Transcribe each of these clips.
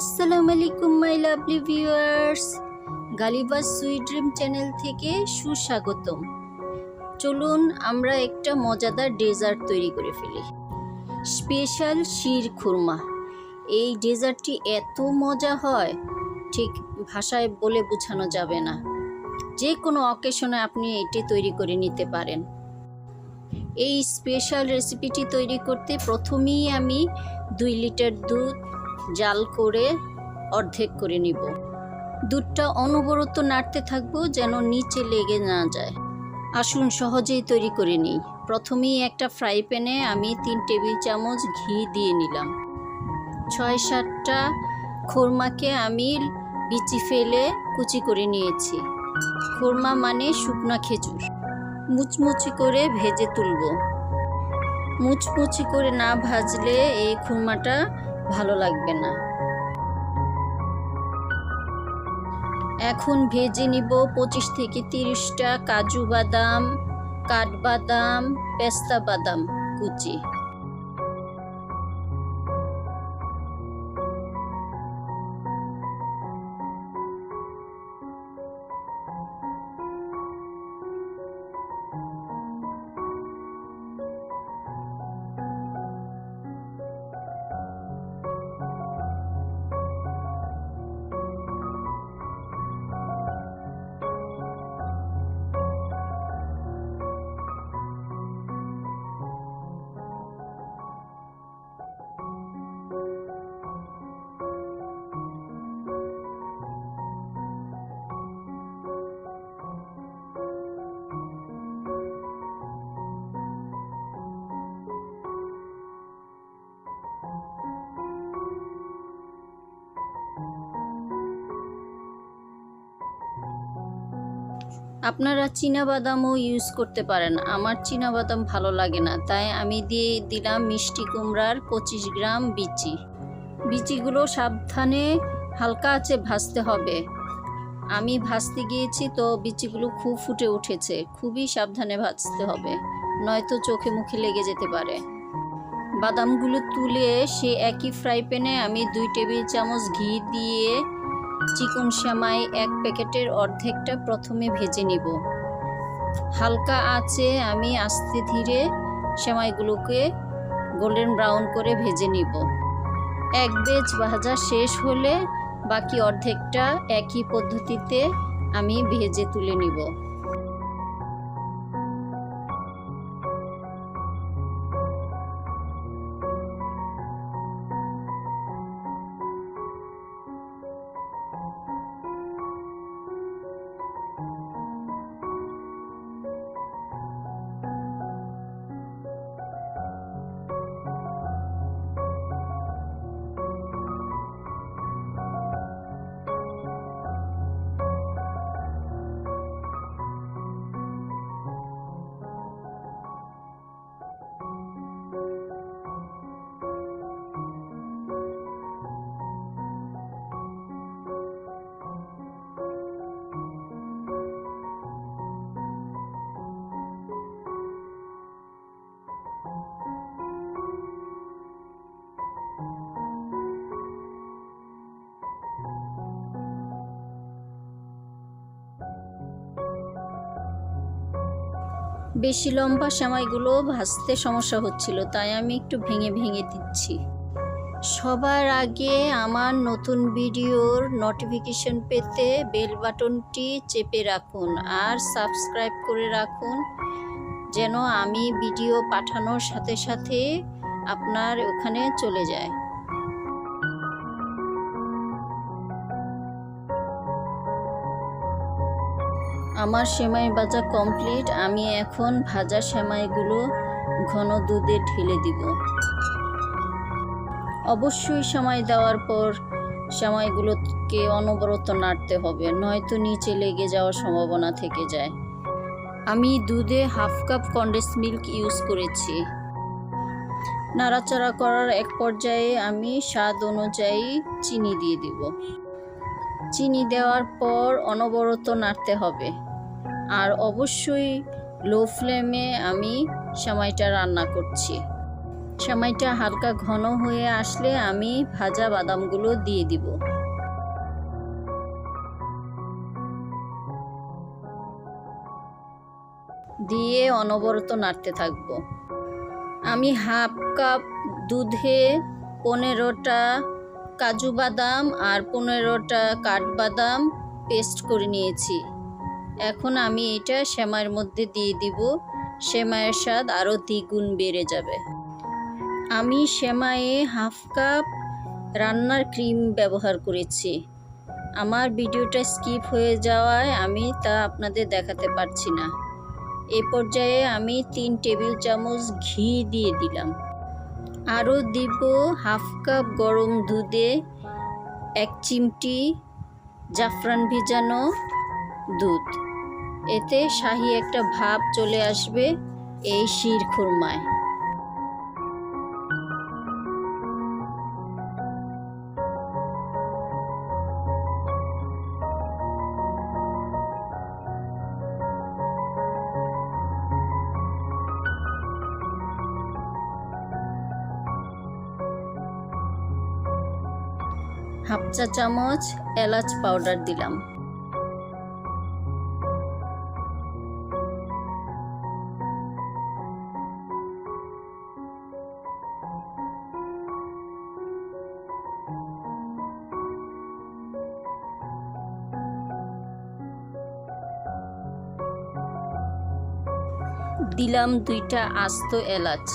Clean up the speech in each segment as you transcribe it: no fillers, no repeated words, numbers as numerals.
আসসালামু আলাইকুম my lovely viewers, Galiba's sweet dream channel থেকে সুস্বাগতম। চলুন আমরা একটা মজাদার ডেজার্ট তৈরি করে ফেলি। স্পেশাল শির খুরমা। এই ডেজার্টটি এত মজা হয়, ঠিক ভাষায় বলে বোঝানো যাবে না। যে কোনো অকেশনে আপনি এটি তৈরি করে নিতে পারেন। এই স্পেশাল রেসিপিটি তৈরি করতে প্রথমেই আমি 2 লিটার দুধ জাল করে অর্ধেক করে নিব। দুধটা অনবরত নাড়তে থাকবো যেন নিচে লেগে না যায়। আসুন সহজেই তৈরি করে নিই। প্রথমেই একটা ফ্রাই প্যানে আমি 3 টেবিল চামচ ঘি দিয়ে নিলাম। 6-7টা খুরমাকে আমি বিচি ফেলে কুচি করে নিয়েছি। খুরমা মানে শুকনা খেজুর। মুচমুচি করে ভেজে তুলব। মুচমুচি করে না ভাজলে এই খুরমাটা ভালো লাগবে না। এখন ভেজে নিব 25 থেকে 30টা কাজু বাদাম, কাঠবাদাম, পেস্তা বাদাম কুচি। আপনারা চীনাবাদামও ইউজ করতে পারেন। আমার চীনাবাদাম ভালো লাগে না, তাই আমি দিয়ে দিলাম মিষ্টি কুমড়ার 25 গ্রাম বিচি। বিচিগুলো সাবধানে হালকা আঁচে ভাজতে হবে। আমি ভাজতে গিয়েছি তো বিচিগুলো খুব ফুটে উঠেছে। খুবই সাবধানে ভাজতে হবে, নয়তো চোখে মুখে লেগে যেতে পারে। বাদামগুলো তুলে সে একই ফ্রাই প্যানে আমি 2 টেবিল চামচ ঘি দিয়ে চিকন সেমাই 1 প্যাকেটের অর্ধেকটা প্রথমে ভেজে নিব। হালকা আঁচে আমি আস্তে ধীরে সেমাইগুলোকে গোল্ডেন ব্রাউন করে ভেজে নিব। এক ব্যাচ ভাজা শেষ হলে বাকি অর্ধেকটা একই পদ্ধতিতে আমি ভেজে তুলে নিব। বেশি লম্বা সেমাইগুলো ভাজতে সমস্যা হচ্ছিল, তাই আমি একটু ভেঙে ভেঙে দিচ্ছি। সবার আগে আমার নতুন ভিডিওর নোটিফিকেশন পেতে বেল বাটনটি চেপে রাখুন আর সাবস্ক্রাইব করে রাখুন, যেন আমি ভিডিও পাঠানোর সাথে সাথে আপনার ওখানে চলে যায়। আমার সেমাই ভাজা কমপ্লিট। আমি এখন ভাজা সেমাইগুলো ঘন দুধে ঢেলে দিব। অবশ্যই সেমাই দেওয়ার পর সেমাইগুলোকে অনবরত নাড়তে হবে, নয়তো নিচে লেগে যাওয়ার সম্ভাবনা থেকে যায়। আমি দুধে 1/2 কাপ কনডেন্স মিল্ক ইউজ করেছি। নাড়াচাড়া করার এক পর্যায়ে আমি স্বাদ অনুযায়ী চিনি দিয়ে দিব। চিনি দেওয়ার পর অনবরত নাড়তে হবে, আর অবশ্যই লো ফ্লেমে আমি সেমাইটা রান্না করছি। সেমাইটা হালকা ঘন হয়ে আসলে আমি ভাজা বাদামগুলো দিয়ে দিব। দিয়ে অনবরত নাড়তে থাকবো। আমি হাফ কাপ দুধে 15টা কাজু বাদাম আর 15টা কাঠবাদাম পেস্ট করে নিয়েছি। এখন আমি এটা সেমাইয়ের মধ্যে দিয়ে দিব। সেমাইয়ের স্বাদ আরও দ্বিগুণ বেড়ে যাবে। আমি সেমাইয়ে হাফ কাপ রান্নার ক্রিম ব্যবহার করেছি। আমার ভিডিওটা স্কিপ হয়ে যাওয়ায় আমি তা আপনাদের দেখাতে পারছি না। এই পর্যায়ে আমি 3 টেবিল চামচ ঘি দিয়ে দিলাম। আরও দিব হাফ কাপ গরম দুধে 1 চিমটি জাফরান ভিজানো দুধ। এতে শাহি একটা ভাব চলে আসবে এই শিরখুরমায়। হাফ চা চামচ এলাচ পাউডার দিলাম। দিলাম 2টা আস্ত এলাচ।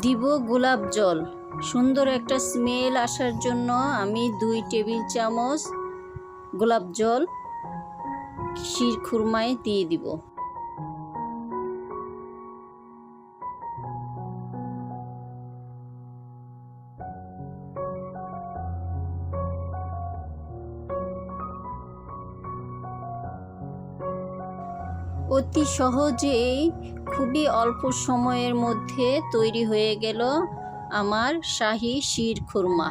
দিব গোলাপ জল। সুন্দর একটা স্মেল আসার জন্য আমি 2 টেবিল চামচ গোলাপ জল শিরখুরমায় দিয়ে দিব। অতি সহজেই খুবই অল্প সময়ের মধ্যে তৈরি হয়ে গেল আমার শাহি শিরখুরমা।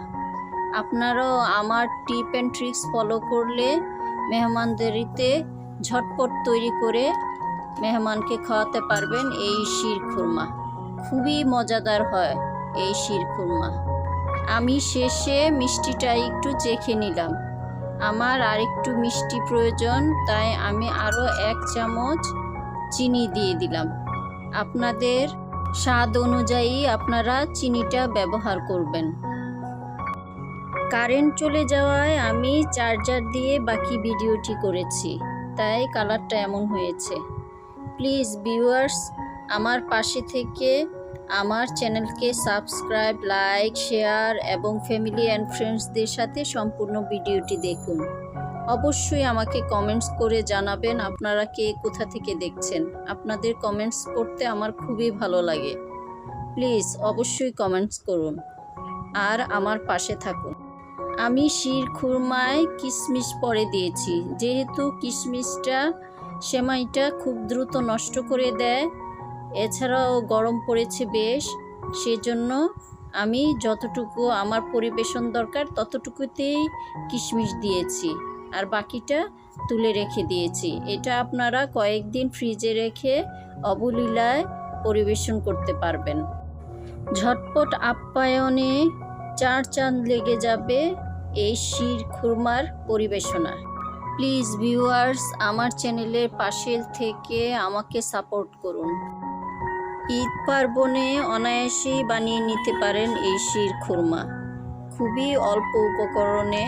আপনারাও আমার টিপ অ্যান্ড ট্রিক্স ফলো করলে মেহমানদারিতে ঝটপট তৈরি করে মেহমানকে খাওয়াতে পারবেন এই শিরখুরমা। খুবই মজাদার হয় এই শিরখুরমা। আমি শেষে মিষ্টিটা একটু চেখে নিলাম। আমার আরেকটু মিষ্টি প্রয়োজন, তাই আমি আরও 1 চামচ চিনি দিয়ে দিলাম। আপনাদের স্বাদ অনুযায়ী আপনারা চিনিটা ব্যবহার করবেন। কারেন্ট চলে যাওয়ায় আমি চার্জার দিয়ে বাকি ভিডিওটি করেছি, তাই কালারটা এমন হয়েছে। প্লিজ ভিউয়ার্স, আমার পাশে থেকে আমার চ্যানেলকে সাবস্ক্রাইব, লাইক, শেয়ার এবং ফ্যামিলি অ্যান্ড ফ্রেন্ডসদের সাথে সম্পূর্ণ ভিডিওটি দেখুন। অবশ্যই আমাকে কমেন্টস করে জানাবেন আপনারা কে কোথা থেকে দেখছেন। আপনাদের কমেন্টস করতে আমার খুবই ভালো লাগে। প্লিজ অবশ্যই কমেন্টস করুন আর আমার পাশে থাকুন। আমি শিরখুরমায় কিশমিশ পরে দিয়েছি, যেহেতু কিশমিশটা সেমাইটা খুব দ্রুত নষ্ট করে দেয়, এছাড়াও গরম পড়েছে বেশ, সেজন্য আমি যতটুকু আমার পরিবেশন দরকার ততটুকুতেই কিশমিশ দিয়েছি আর বাকিটা তুলে রেখে দিয়েছি। এটা আপনারা কয়েকদিন ফ্রিজে রেখে অবলীলায় পরিবেশন করতে পারবেন। ঝটপট আপ্যায়নে 4 চাঁদ লেগে যাবে এই শিরখুরমার পরিবেশনা। প্লিজ ভিউয়ার্স, আমার চ্যানেলের পাশে থেকে আমাকে সাপোর্ট করুন। ঈদ পার্বণে অনায়াসেই বানিয়ে নিতে পারেন এই শিরখুরমা। খুবই অল্প উপকরণে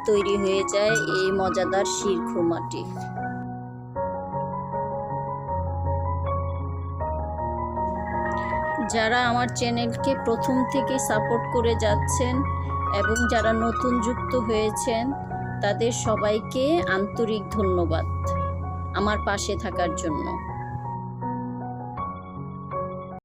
তৈরি হয়ে যায় এই মজাদার শিরখুরমাটি। যারা আমার চ্যানেলকে প্রথম থেকে সাপোর্ট করে যাচ্ছেন এবং যারা নতুন যুক্ত হয়েছেন, তাদের সবাইকে আন্তরিক ধন্যবাদ আমার পাশে থাকার জন্য।